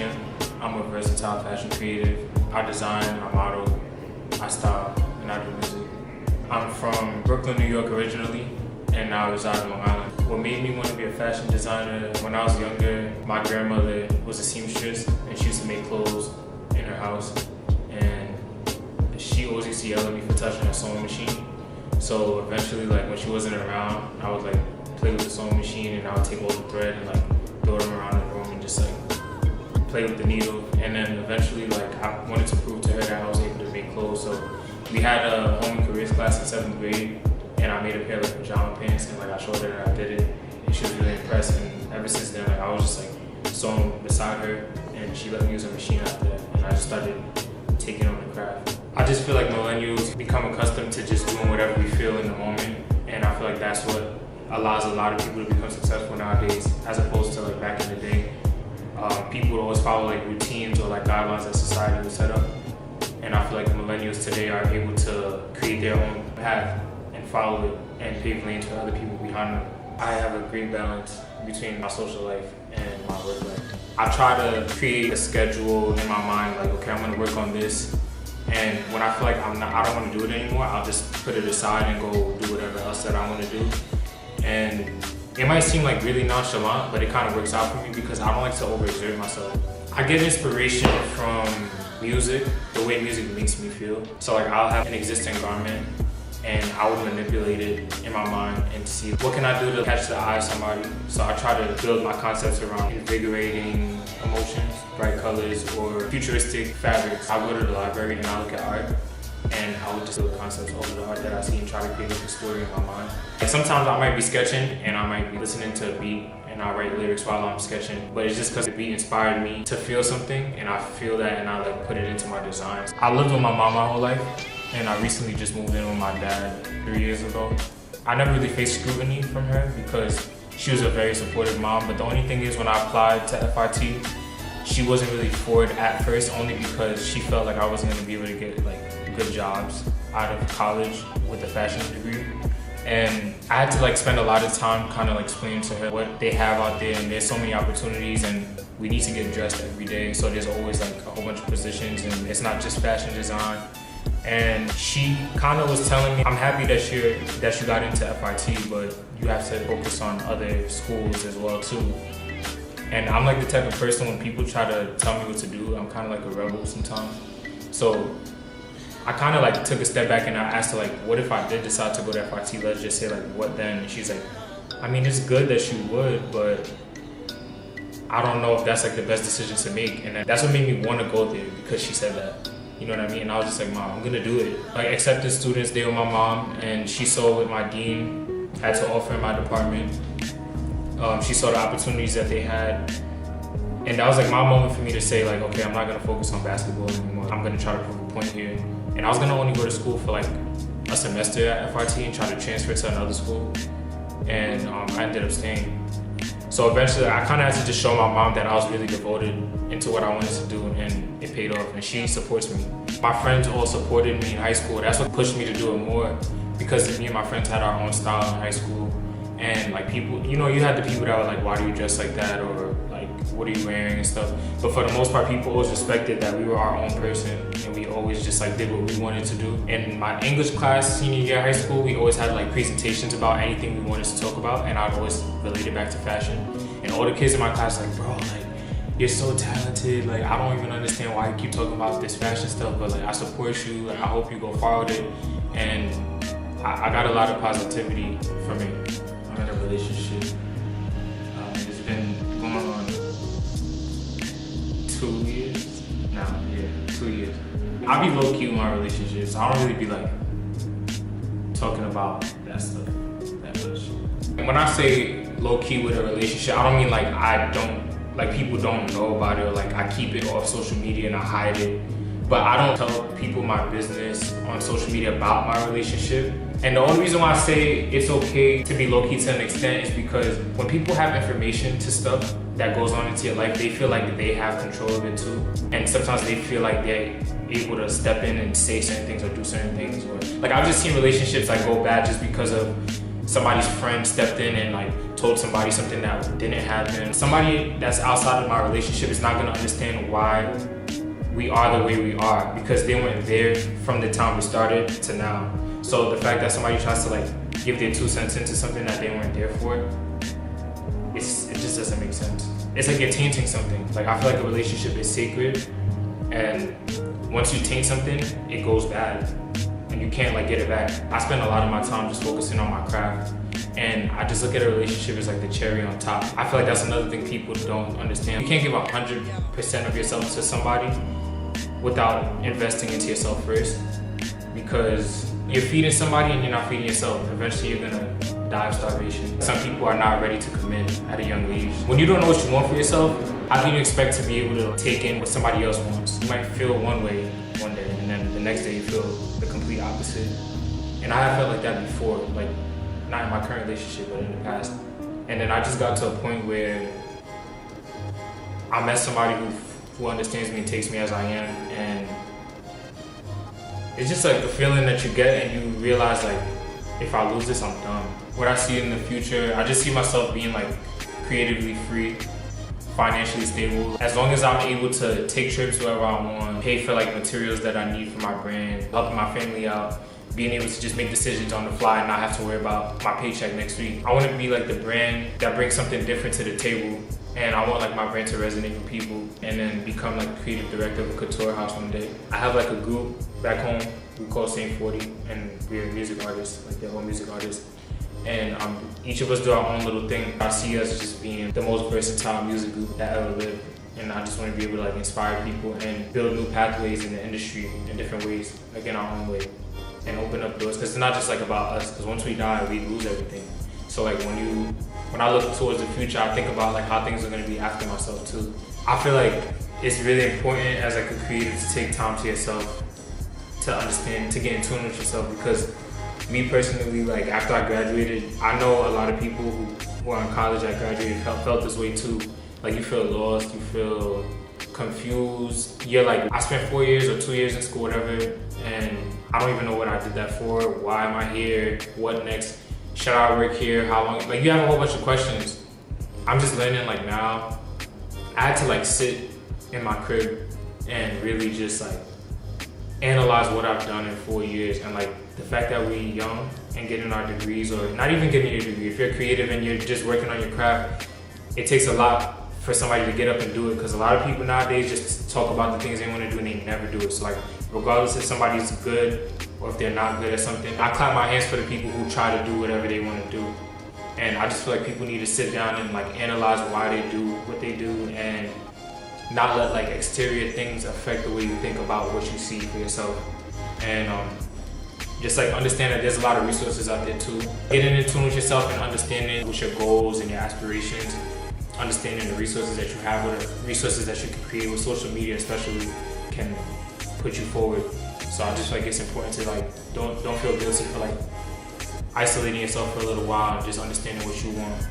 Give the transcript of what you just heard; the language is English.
Etienne. I'm a versatile fashion creative. I design, I model, I style, and I do music. I'm from Brooklyn, New York originally, and now I reside in Long Island. What made me want to be a fashion designer, when I was younger, my grandmother was a seamstress, and she used to make clothes in her house. And she always used to yell at me for touching her sewing machine. So eventually, like when she wasn't around, I would like play with the sewing machine, and I would take all the thread and like throw them around the room and just like play with the needle. And then eventually, like I wanted to prove to her that I was able to make clothes. So we had a home and careers class in 7th grade, and I made a pair of like pajama pants, and like I showed her that I did it, and she was really impressed. And ever since then, like I was just like sewing beside her, and she let me use her machine after that, and I just started taking on the craft. I just feel like millennials become accustomed to just doing whatever we feel in the moment, and I feel like that's what allows a lot of people to become successful nowadays, as opposed to like back in the day. People would always follow like routines or like guidelines that society would set up, and I feel like millennials today are able to create their own path and follow it and pave lanes for other people behind them. I have a great balance between my social life and my work life. I try to create a schedule in my mind, like, okay, I'm gonna work on this, and when I feel like I don't want to do it anymore, I'll just put it aside and go do whatever else that I want to do. And it might seem like really nonchalant, but it kind of works out for me because I don't like to overexert myself. I get inspiration from music, the way music makes me feel. So like I'll have an existing garment and I would manipulate it in my mind and see what can I do to catch the eye of somebody. So I try to build my concepts around invigorating emotions, bright colors, or futuristic fabrics. I go to the library and I look at art, and I would just build concepts over the art that I see and try to create a story in my mind. Like sometimes I might be sketching and I might be listening to a beat and I write lyrics while I'm sketching, but it's just because the beat inspired me to feel something, and I feel that and I like put it into my designs. I lived with my mom my whole life, and I recently just moved in with my dad 3 years ago. I never really faced scrutiny from her because she was a very supportive mom, but the only thing is when I applied to FIT, she wasn't really for it at first, only because she felt like I wasn't gonna be able to get like good jobs out of college with a fashion degree. And I had to like spend a lot of time kind of like explaining to her what they have out there, and there's so many opportunities and we need to get dressed every day. So there's always like a whole bunch of positions, and it's not just fashion design. And she kind of was telling me, I'm happy that you got into FIT, but you have to focus on other schools as well too. And I'm like the type of person, when people try to tell me what to do, I'm kind of like a rebel sometimes. So I kind of like took a step back and I asked her like, what if I did decide to go to FIT? Let's just say like, what then? And she's like, I mean, it's good that you would, but I don't know if that's like the best decision to make. And that's what made me want to go there, because she said that. You know what I mean? And I was just like, Mom, I'm gonna do it. Like accepted students day with my mom, and she saw what my dean had to offer in my department. She saw the opportunities that they had. And that was like my moment for me to say like, okay, I'm not gonna focus on basketball anymore. I'm gonna try to prove a point here. And I was gonna only go to school for like a semester at FIT and try to transfer to another school. And I ended up staying. So eventually I kind of had to just show my mom that I was really devoted into what I wanted to do, and it paid off, and she supports me. My friends all supported me in high school. That's what pushed me to do it more, because me and my friends had our own style in high school. And like people, you know, you had the people that were like, why do you dress like that? Or like, what are you wearing and stuff. But for the most part, people always respected that we were our own person, and we always just like did what we wanted to do. In my English class, senior year of high school, we always had like presentations about anything we wanted to talk about, and I'd always relate it back to fashion. And all the kids in my class like, bro, like, you're so talented. Like, I don't even understand why you keep talking about this fashion stuff, but like, I support you. Like, I hope you go far with it. And I got a lot of positivity from it. I'm in a relationship. It's been going on 2 years now. Yeah, 2 years. I be low key with my relationships. I don't really be like talking about that stuff that much. And when I say low key with a relationship, I don't mean like people don't know about it, or like I keep it off social media and I hide it. But I don't tell people my business on social media about my relationship. And the only reason why I say it's okay to be low-key to an extent is because when people have information to stuff that goes on into your life, they feel like they have control of it too. And sometimes they feel like they're able to step in and say certain things or do certain things. Or like I've just seen relationships like go bad just because of somebody's friend stepped in and like told somebody something that didn't happen. Somebody that's outside of my relationship is not gonna understand why we are the way we are, because they weren't there from the time we started to now. So the fact that somebody tries to like give their 2 cents into something that they weren't there for, it just doesn't make sense. It's like you're tainting something. Like, I feel like a relationship is sacred, and once you taint something, it goes bad, and you can't like get it back. I spend a lot of my time just focusing on my craft, and I just look at a relationship as like the cherry on top. I feel like that's another thing people don't understand. You can't give 100% of yourself to somebody without investing into yourself first, because you're feeding somebody and you're not feeding yourself. Eventually you're gonna die of starvation. Some people are not ready to commit at a young age. When you don't know what you want for yourself, how can you expect to be able to take in what somebody else wants? You might feel one way one day, and then the next day you feel the complete opposite. And I have felt like that before, like not in my current relationship, but in the past. And then I just got to a point where I met somebody who understands me and takes me as I am, and it's just like the feeling that you get, and you realize like, if I lose this, I'm done. What I see in the future, I just see myself being like creatively free, financially stable. As long as I'm able to take trips wherever I want, pay for like materials that I need for my brand, helping my family out, being able to just make decisions on the fly and not have to worry about my paycheck next week. I want to be like the brand that brings something different to the table, and I want like my brand to resonate with people, and then become like creative director of a couture house one day. I have like a group back home we call Saint 40, and we're music artists, like they're all music artists. And each of us do our own little thing. I see us just being the most versatile music group that ever lived. And I just want to be able to like inspire people and build new pathways in the industry in different ways, like in our own way, and open up doors. Because it's not just like about us, because once we die, we lose everything. So like when I look towards the future, I think about like how things are going to be after myself too. I feel like it's really important as like a creative to take time to yourself, to understand, to get in tune with yourself, because me personally, like after I graduated, I know a lot of people who were in college, I graduated, felt this way too. Like you feel lost, you feel confused. You're like, I spent 4 years or 2 years in school, whatever, and I don't even know what I did that for. Why am I here? What next? Should I work here? How long? Like you have a whole bunch of questions. I'm just learning like now. I had to like sit in my crib and really just like analyze what I've done in 4 years, and like the fact that we're young and getting our degrees, or not even getting your degree. If you're creative and you're just working on your craft, it takes a lot for somebody to get up and do it, because a lot of people nowadays just talk about the things they want to do and they never do it. So like regardless if somebody's good or if they're not good at something, I clap my hands for the people who try to do whatever they want to do. And I just feel like people need to sit down and like analyze why they do what they do, and not let like exterior things affect the way you think about what you see for yourself. And just like understand that there's a lot of resources out there too. Getting in tune with yourself and understanding what your goals and your aspirations, understanding the resources that you have, or the resources that you can create with social media especially, can put you forward. So I just feel like it's important to like don't feel guilty for like isolating yourself for a little while and just understanding what you want.